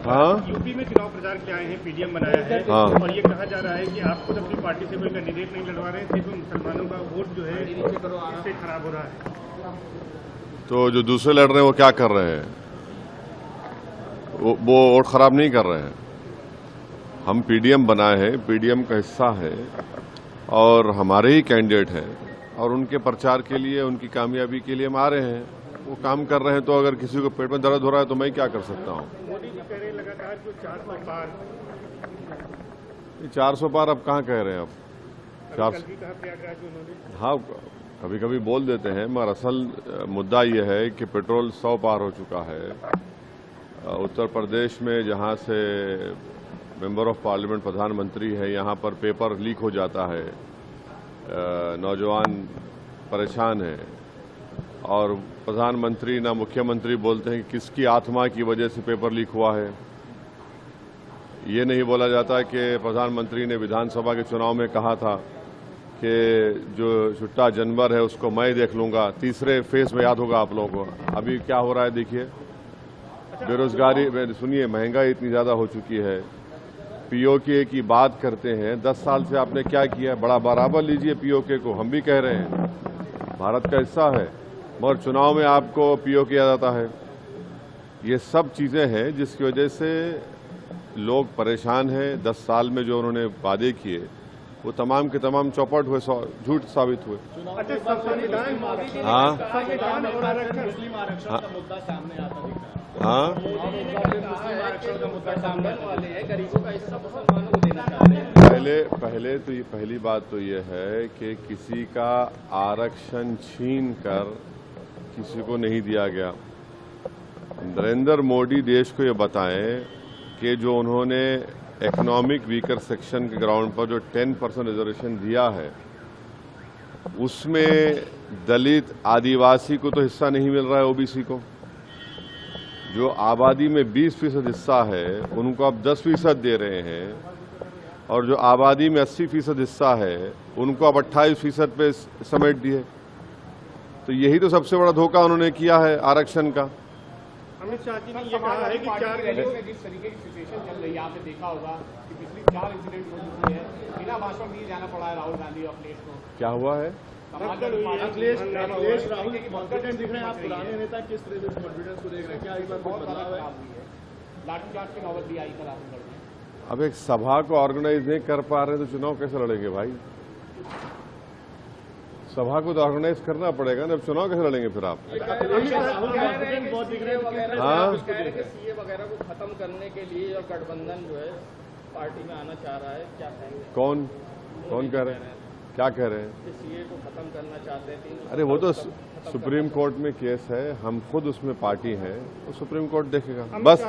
हाँ, यूपी में चुनाव प्रचार के लिए आए हैं, पीडीएम बनाया है। हाँ। और ये कहा जा रहा है कि आप खुद अपनी पार्टी से कोई कैंडिडेट नहीं लड़वा रहे हैं, सिर्फ मुसलमानों का वोट जो है इससे खराब हो रहा है। तो जो दूसरे लड़ रहे हैं वो क्या कर रहे हैं? वो वोट खराब नहीं कर रहे हैं। हम पीडीएम बनाए हैं, पीडीएम का हिस्सा है और हमारे ही कैंडिडेट हैं और उनके प्रचार के लिए, उनकी कामयाबी के लिए हम आ रहे हैं। वो काम कर रहे हैं तो अगर किसी को पेट में दर्द हो रहा है तो मैं क्या कर सकता हूँ? मोदी जी कह रहे हैं लगातार जो 400 पार, 400 पार अब कहाँ कह रहे हैं? अब कल भी कहा प्रयागराज में उन्होंने। हाँ, कभी कभी बोल देते हैं, मगर असल मुद्दा ये है कि पेट्रोल 100 पार हो चुका है। उत्तर प्रदेश में जहाँ से मेंबर ऑफ पार्लियामेंट प्रधानमंत्री है, यहाँ पर पेपर लीक हो जाता है, नौजवान परेशान है और प्रधानमंत्री ना मुख्यमंत्री बोलते हैं कि किसकी आत्मा की वजह से पेपर लीक हुआ है। ये नहीं बोला जाता कि प्रधानमंत्री ने विधानसभा के चुनाव में कहा था कि जो छुट्टा जानवर है उसको मैं देख लूंगा। तीसरे फेज में याद होगा आप लोगों को। अभी क्या हो रहा है देखिए, बेरोजगारी, सुनिए, महंगाई इतनी ज्यादा हो चुकी है। पीओके की बात करते हैं, 10 साल से आपने क्या किया? बड़ा बराबर लीजिए पीओके को, हम भी कह रहे हैं भारत का हिस्सा है, मगर चुनाव में आपको पीओके याद आता है। ये सब चीजें हैं जिसकी वजह से लोग परेशान हैं। 10 साल में जो उन्होंने वादे किए वो तमाम के तमाम चौपट हुए, झूठ साबित हुए। हाँ, मुस्लिम आरक्षण का मुद्दा सामने आता दिख रहा है। हाँ, मुस्लिम आरक्षण का मुद्दा सामने वाले हैं, गरीबों का हिस्सा मुसलमानों को देना चाह रहे हैं। पहले तो पहली बात तो ये है कि किसी का आरक्षण छीन कर किसी को नहीं दिया गया। नरेंद्र मोदी देश को ये बताएं कि जो उन्होंने इकोनॉमिक वीकर सेक्शन के ग्राउंड पर जो 10% रिजर्वेशन दिया है उसमें दलित, आदिवासी को तो हिस्सा नहीं मिल रहा है, ओबीसी को। जो आबादी में 20% हिस्सा है उनको अब 10% दे रहे हैं और जो आबादी में 80% हिस्सा है उनको अब 28% पे समेट दिए। तो यही तो सबसे बड़ा धोखा उन्होंने किया है आरक्षण का। अमित शाह जी ने ये कहा है कि 4 जिस तरीके की सिचुएशन चल रही है, आपने देखा होगा कि पिछली 4 इंसिडेंट हो चुकी है, बिना भाषण दिए जाना पड़ा है राहुल गांधी और अखिलेश को। क्या हुआ है? अखिलेश राहुल की कॉन्फिडेंस दिख रहे हैं। आप पुराने नेता किस तरह से कॉन्फिडेंस को देख रहे हैं? क्या एक बार बहुत बदलाव है? लाठीचार्ज की नौबत भी आई था राहुल गांधी। अब एक सभा को ऑर्गेनाइज नहीं कर पा रहे तो चुनाव कैसे लड़ेंगे भाई? सभा को तो ऑर्गेनाइज करना पड़ेगा ना, अब चुनाव कैसे लड़ेंगे फिर आप? हाँ, सीए वगैरह को खत्म करने के लिए और गठबंधन जो है पार्टी में आना चाह रहा है, क्या कहेंगे? कौन कह रहे हैं? क्या कह रहे हैं? सीए को खत्म करना चाहते थे। अरे वो तो सुप्रीम कोर्ट में केस है, हम खुद उसमें पार्टी हैं, तो सुप्रीम कोर्ट देखेगा बस।